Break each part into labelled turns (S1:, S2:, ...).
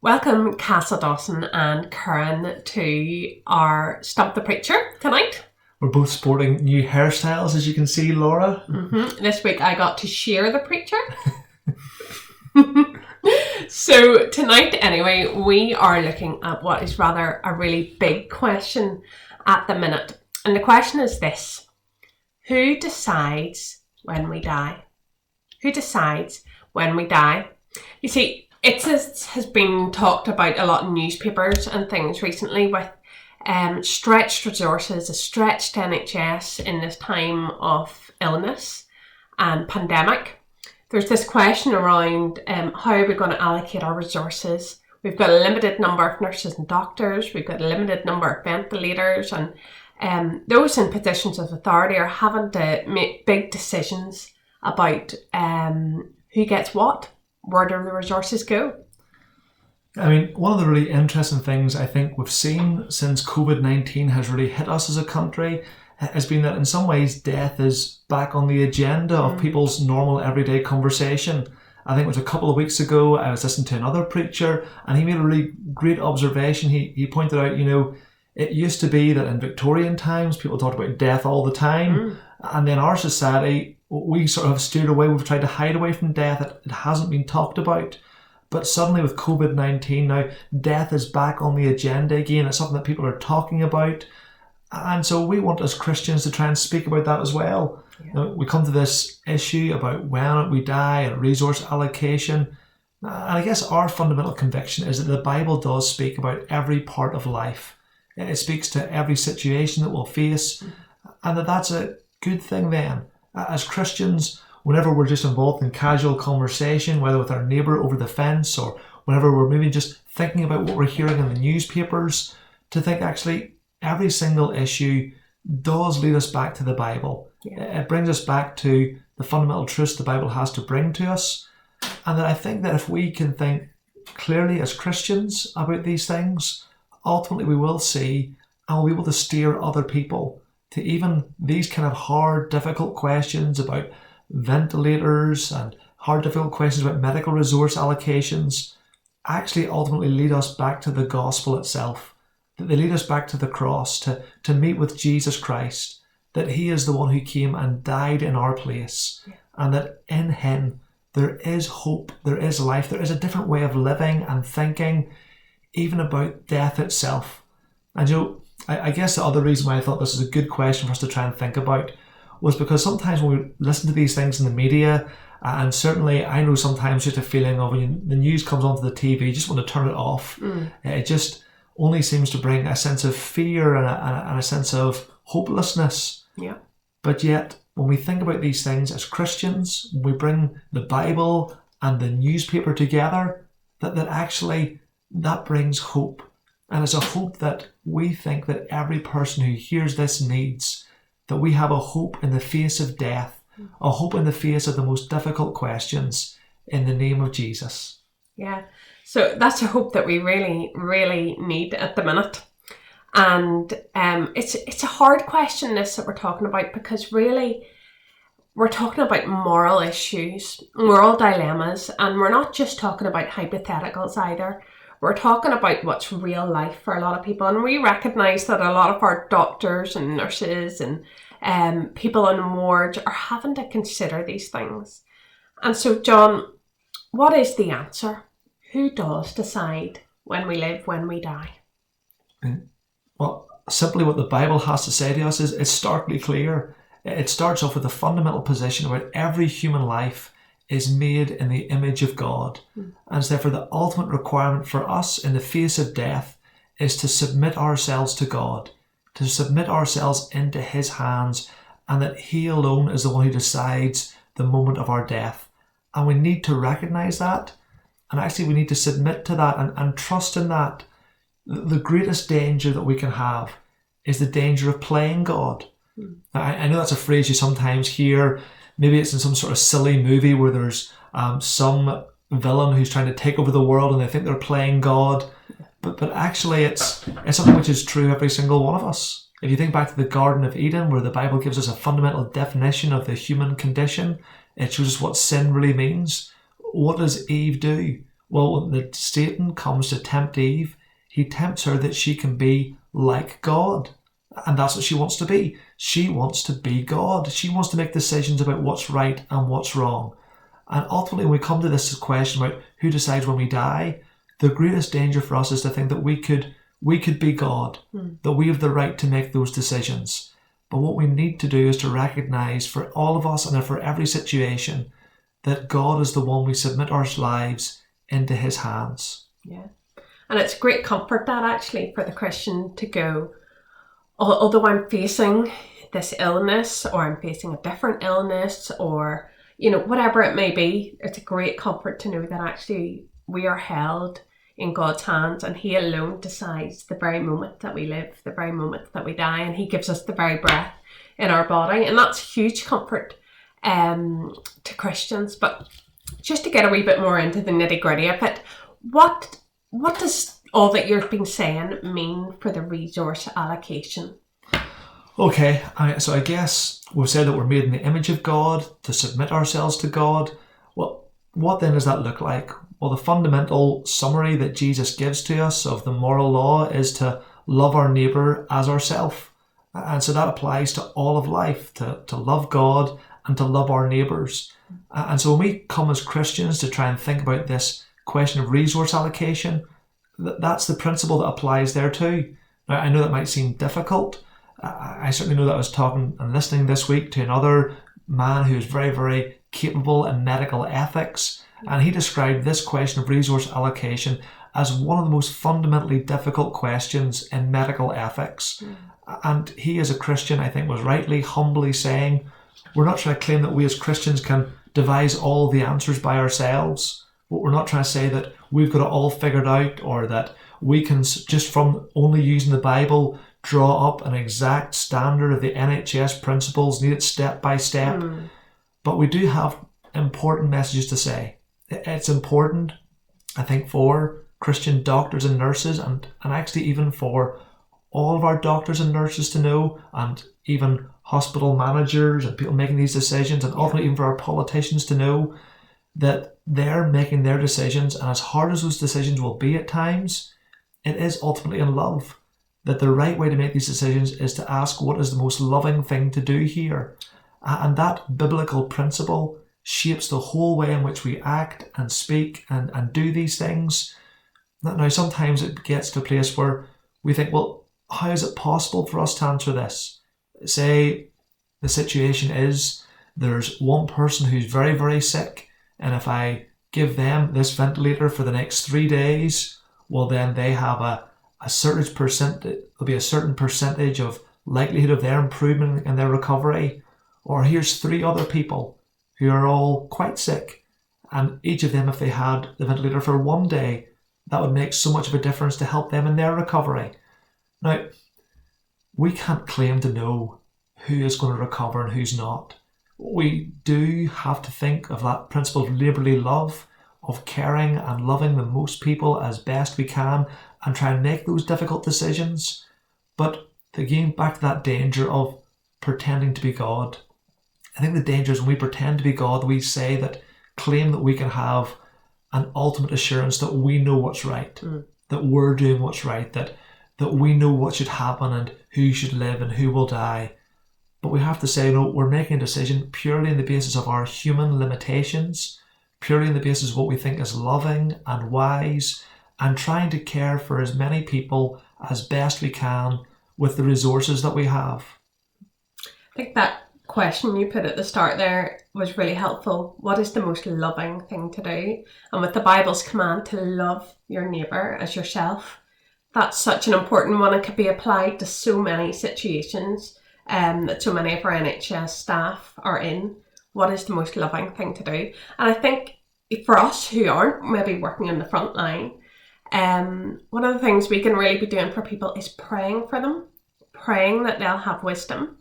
S1: Welcome, Castle Dawson and Karen, to our Stump the Preacher tonight.
S2: We're both sporting new hairstyles, as you can see, Laura.
S1: This week I got to shear the preacher. So tonight, anyway, we are looking at what is rather a really big question at the minute. And the question is this: who decides when we die? Who decides when we die? You see, it has been talked about a lot in newspapers and things recently with stretched resources, a stretched NHS in this time of illness and pandemic. There's this question around how are we going to allocate our resources? We've got a limited number of nurses and doctors, we've got a limited number of ventilators, and those in positions of authority are having to make big decisions about who gets what. Where do the resources go?
S2: I mean, one of the really interesting things I think we've seen since COVID-19 has really hit us as a country has been that in some ways death is back on the agenda of people's normal everyday conversation. I think it was a couple of weeks ago I was listening to another preacher and he made a really great observation. He pointed out, it used to be that in Victorian times people talked about death all the time, and then our society, we sort of steered away. We've tried to hide away from death. It hasn't been talked about. But suddenly with COVID-19 now, death is back on the agenda again. It's something that people are talking about. And so we want as Christians to try and speak about that as well.
S1: Yeah.
S2: We come to this issue about when we die and resource allocation. And I guess our fundamental conviction is that the Bible does speak about every part of life. It speaks to every situation that we'll face. And that's a good thing then. As Christians, whenever we're just involved in casual conversation, whether with our neighbour over the fence or whenever we're maybe just thinking about what we're hearing in the newspapers, to think actually every single issue does lead us back to the Bible. Yeah. It brings us back to the fundamental truths the Bible has to bring to us. And that I think that if we can think clearly as Christians about these things, ultimately we will see and we'll be able to steer other people to even these kind of hard, difficult questions about ventilators and hard, difficult questions about medical resource allocations actually ultimately lead us back to the gospel itself, that they lead us back to the cross, to meet with Jesus Christ, that he is the one who came and died in our place, and that in him there is hope, there is life, there is a different way of living and thinking, even about death itself. And I guess the other reason why I thought this is a good question for us to try and think about was because sometimes when we listen to these things in the media, and certainly I know sometimes just a feeling of when the news comes onto the TV, you just want to turn it off. It just only seems to bring a sense of fear and a sense of hopelessness.
S1: Yeah.
S2: But yet, when we think about these things as Christians, we bring the Bible and the newspaper together, that actually that brings hope. And it's a hope that we think that every person who hears this needs, that we have a hope in the face of death, a hope in the face of the most difficult questions in the name of Jesus.
S1: Yeah, so that's a hope that we really, really need at the minute. And it's a hard question, this, that we're talking about, because really we're talking about moral issues, moral dilemmas, and we're not just talking about hypotheticals either. We're talking about what's real life for a lot of people. And we recognise that a lot of our doctors and nurses and people on wards are having to consider these things. And so, John, what is the answer? Who does decide when we live, when we die?
S2: Well, simply what the Bible has to say to us is it's starkly clear. It starts off with the fundamental position about every human life is made in the image of God. And so therefore the ultimate requirement for us in the face of death is to submit ourselves to God, to submit ourselves into his hands, and that he alone is the one who decides the moment of our death. And we need to recognise that, and actually we need to submit to that and trust in that. The greatest danger that we can have is the danger of playing God. I know that's a phrase you sometimes hear. Maybe it's in some sort of silly movie where there's some villain who's trying to take over the world and they think they're playing God. But actually it's something which is true every single one of us. If you think back to the Garden of Eden, where the Bible gives us a fundamental definition of the human condition, it shows us what sin really means. What does Eve do? Well, when Satan comes to tempt Eve, he tempts her that she can be like God. And that's what she wants to be. She wants to be God. She wants to make decisions about what's right and what's wrong. And ultimately, when we come to this question about who decides when we die, the greatest danger for us is to think that we could be God, that we have the right to make those decisions. But what we need to do is to recognize for all of us and for every situation that God is the one we submit our lives into his hands.
S1: Yeah. And it's great comfort that actually for the Christian to go, although I'm facing this illness or I'm facing a different illness or, whatever it may be, it's a great comfort to know that actually we are held in God's hands and he alone decides the very moment that we live, the very moment that we die, and he gives us the very breath in our body. And that's huge comfort to Christians. But just to get a wee bit more into the nitty-gritty of it, what does all that you've been saying mean for the resource allocation?
S2: Okay, so I guess we've said that we're made in the image of God, to submit ourselves to God. Well, what then does that look like? Well, the fundamental summary that Jesus gives to us of the moral law is to love our neighbour as ourselves. And so that applies to all of life, to love God and to love our neighbours. And so when we come as Christians to try and think about this question of resource allocation, that's the principle that applies there too. Now, I know that might seem difficult. I certainly know that I was talking and listening this week to another man who is very, very capable in medical ethics, and he described this question of resource allocation as one of the most fundamentally difficult questions in medical ethics. And he, as a Christian, I think was rightly, humbly saying, we're not trying to claim that we as Christians can devise all the answers by ourselves. But we're not trying to say that we've got it all figured out, or that we can, just from only using the Bible, draw up an exact standard of the NHS principles, need it step by step. But we do have important messages to say. It's important, I think, for Christian doctors and nurses, and actually even for all of our doctors and nurses to know, and even hospital managers and people making these decisions, and ultimately even for our politicians to know that they're making their decisions, and as hard as those decisions will be at times, it is ultimately in love. That the right way to make these decisions is to ask what is the most loving thing to do here. And that biblical principle shapes the whole way in which we act and speak and do these things. Now, sometimes it gets to a place where we think, well, how is it possible for us to answer this? Say the situation is there's one person who's very, very sick, and if I give them this ventilator for the next 3 days, well, then they have a certain percent, there'll be a certain percentage of likelihood of their improvement and their recovery. Or here's 3 other people who are all quite sick, and each of them, if they had the ventilator for 1 day, that would make so much of a difference to help them in their recovery. Now, we can't claim to know who is going to recover and who's not. We do have to think of that principle of neighbourly love, of caring and loving the most people as best we can, and try and make those difficult decisions. But again, back to that danger of pretending to be God. I think the danger is when we pretend to be God, we say that, claim that we can have an ultimate assurance that we know what's right, that we're doing what's right, that we know what should happen and who should live and who will die. But we have to say, no, we're making a decision purely on the basis of our human limitations, purely on the basis of what we think is loving and wise, and trying to care for as many people as best we can with the resources that we have.
S1: I think that question you put at the start there was really helpful. What is the most loving thing to do? And with the Bible's command to love your neighbour as yourself, that's such an important one. It could be applied to so many situations that so many of our NHS staff are in. What is the most loving thing to do? And I think for us who aren't maybe working in the front line, one of the things we can really be doing for people is praying for them, praying that they'll have wisdom.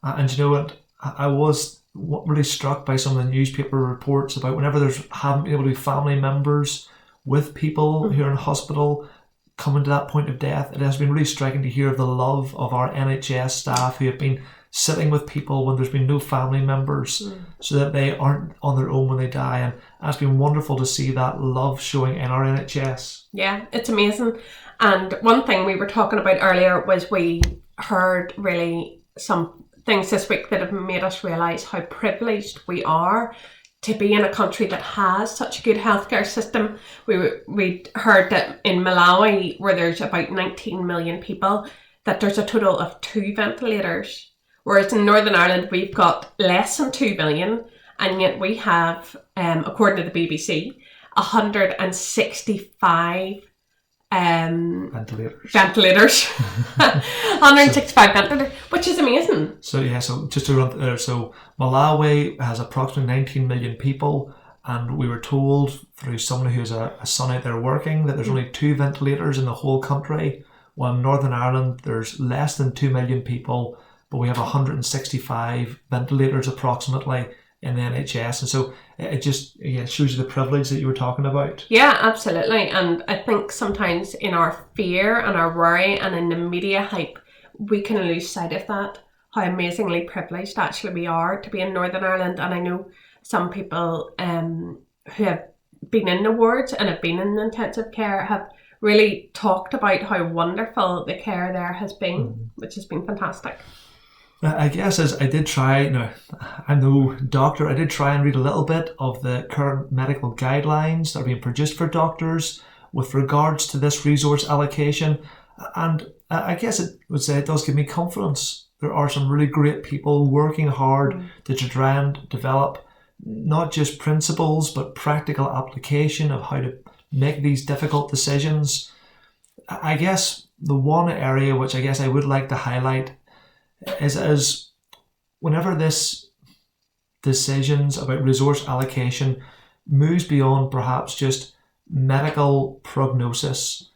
S2: And you know what? I was really struck by some of the newspaper reports about whenever there's haven't been able to be family members with people who are in hospital coming to that point of death. It has been really striking to hear of the love of our NHS staff who have been sitting with people when there's been no family members so that they aren't on their own when they die. And it's been wonderful to see that love showing in our NHS.
S1: Yeah, it's amazing. And one thing we were talking about earlier was we heard really some things this week that have made us realise how privileged we are to be in a country that has such a good healthcare system. We heard that in Malawi, where there's about 19 million people, that there's a total of 2 ventilators. Whereas in Northern Ireland, we've got less than 2 million, and yet we have, according to the BBC, 165 ventilators. 165 ventilators, which is amazing.
S2: So just to run there, so Malawi has approximately 19 million people, and we were told through someone who's a son out there working that there's only 2 ventilators in the whole country, while in Northern Ireland there's less than 2 million people, but we have 165 ventilators approximately in the NHS. And so it just shows you the privilege that you were talking about.
S1: Yeah, absolutely. And I think sometimes in our fear and our worry and in the media hype, we can lose sight of that, how amazingly privileged actually we are to be in Northern Ireland. And I know some people who have been in the wards and have been in intensive care have really talked about how wonderful the care there has been, which has been fantastic.
S2: I guess as I did try, I'm no doctor, I did try and read a little bit of the current medical guidelines that are being produced for doctors with regards to this resource allocation. And I guess it would say it does give me confidence. There are some really great people working hard to try and develop not just principles, but practical application of how to make these difficult decisions. I guess the one area which I guess I would like to highlight is whenever this decisions about resource allocation moves beyond perhaps just medical prognosis.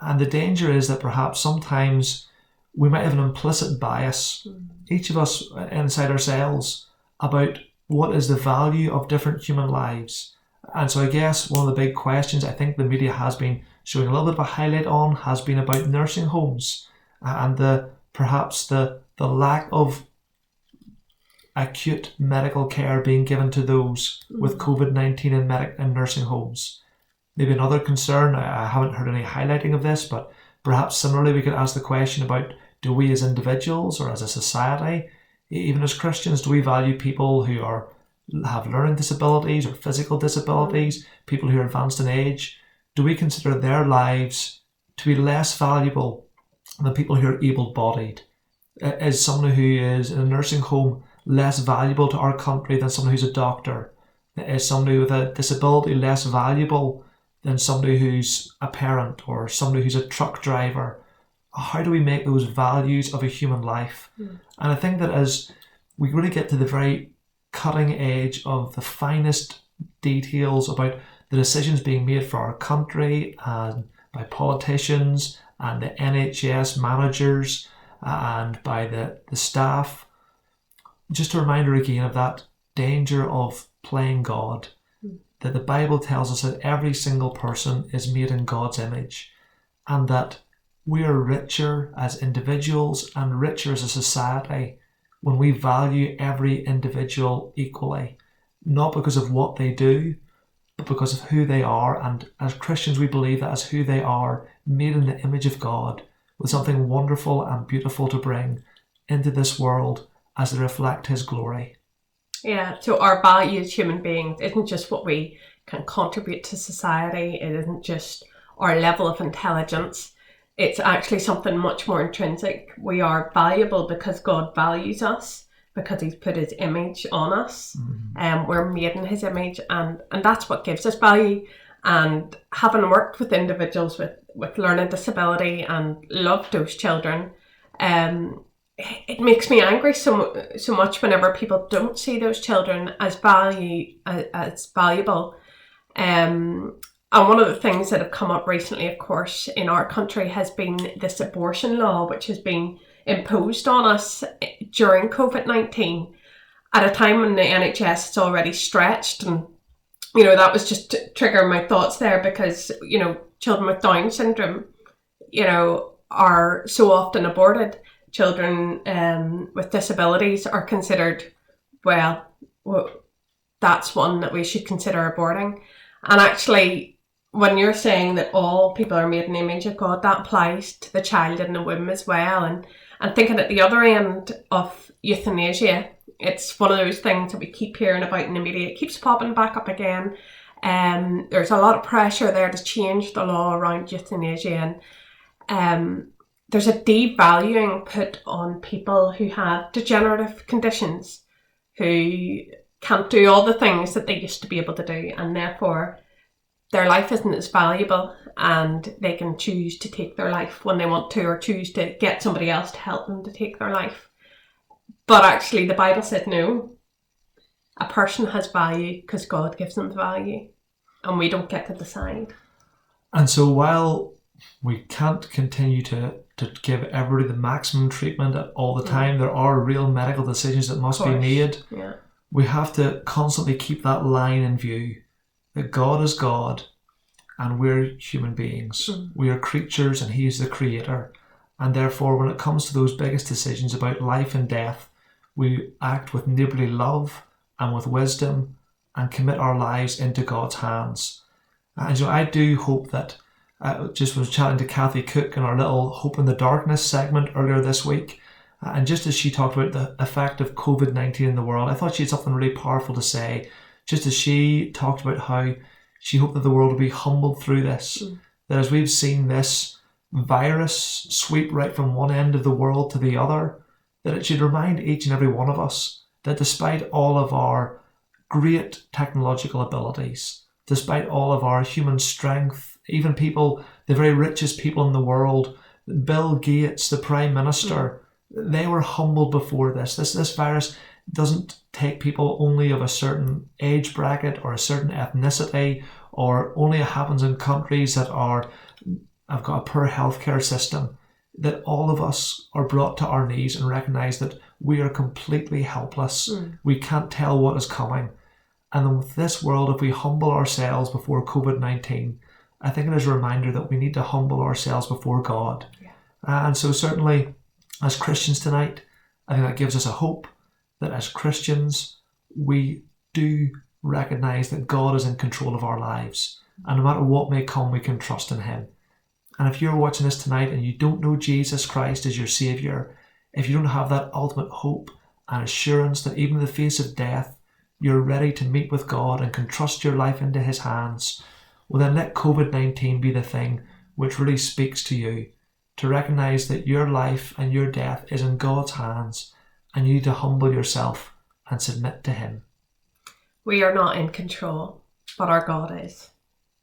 S2: And the danger is that perhaps sometimes we might have an implicit bias, each of us inside ourselves, about what is the value of different human lives. And so I guess one of the big questions I think the media has been showing a little bit of a highlight on has been about nursing homes and perhaps the lack of acute medical care being given to those with COVID-19 in nursing homes. Maybe another concern, I haven't heard any highlighting of this, but perhaps similarly we could ask the question about, do we as individuals or as a society, even as Christians, do we value people who have learning disabilities or physical disabilities, people who are advanced in age? Do we consider their lives to be less valuable than people who are able-bodied? Is someone who is in a nursing home less valuable to our country than someone who's a doctor? Is somebody with a disability less valuable than somebody who's a parent or somebody who's a truck driver? How do we make those values of a human life? And I think that as we really get to the very cutting edge of the finest details about the decisions being made for our country and by politicians and the NHS managers and by the staff, just a reminder again of that danger of playing God, that the Bible tells us that every single person is made in God's image and that we are richer as individuals and richer as a society when we value every individual equally, not because of what they do, but because of who they are. And as Christians, we believe that as who they are, made in the image of God, with something wonderful and beautiful to bring into this world as they reflect His glory.
S1: Yeah, so our value as human beings isn't just what we can contribute to society, it isn't just our level of intelligence, it's actually something much more intrinsic. We are valuable because God values us, because He's put His image on us, and we're made in His image, and that's what gives us value. And having worked with individuals with learning disability and loved those children, it makes me angry so much whenever people don't see those children as valuable. And one of the things that have come up recently, of course, in our country has been this abortion law, which has been imposed on us during COVID-19 at a time when the NHS is already stretched. And, that was just to trigger my thoughts there because, children with Down syndrome, are so often aborted. children with disabilities are considered, well, that's one that we should consider aborting. And actually, when you're saying that all people are made in the image of God, that applies to the child in the womb as well. And thinking at the other end of euthanasia, it's one of those things that we keep hearing about in the media. It keeps popping back up again. There's a lot of pressure there to change the law around euthanasia, and there's a devaluing put on people who have degenerative conditions, who can't do all the things that they used to be able to do, and therefore their life isn't as valuable, and they can choose to take their life when they want to, or choose to get somebody else to help them to take their life. But actually the Bible said no. A person has value because God gives them the value, and we don't get to decide.
S2: And so while we can't continue to give everybody the maximum treatment all the time, there are real medical decisions that must be made.
S1: Yeah.
S2: We have to constantly keep that line in view, that God is God and we're human beings. We are creatures and He is the creator. And therefore, when it comes to those biggest decisions about life and death, we act with neighbourly love and with wisdom and commit our lives into God's hands. And so I do hope that, just was chatting to Kathy Cook in our little Hope in the Darkness segment earlier this week, and just as she talked about the effect of COVID-19 in the world, I thought she had something really powerful to say, just as she talked about how she hoped that the world would be humbled through this, that as we've seen this virus sweep right from one end of the world to the other, that it should remind each and every one of us that despite all of our great technological abilities, despite all of our human strength, even people, the very richest people in the world, Bill Gates, the Prime Minister, they were humbled before this. This virus doesn't take people only of a certain age bracket or a certain ethnicity, or only it happens in countries that have got a poor healthcare system. That all of us are brought to our knees and recognise that we are completely helpless. We can't tell what is coming. And with this world, if we humble ourselves before COVID-19, I think it is a reminder that we need to humble ourselves before God. And so certainly as Christians tonight, I think that gives us a hope that as Christians, we do recognise that God is in control of our lives. And no matter what may come, we can trust in Him. And if you're watching this tonight and you don't know Jesus Christ as your Saviour, if you don't have that ultimate hope and assurance that even in the face of death, you're ready to meet with God and can trust your life into His hands, well then let COVID-19 be the thing which really speaks to you, to recognise that your life and your death is in God's hands, and you need to humble yourself and submit to Him.
S1: We are not in control, but our God is.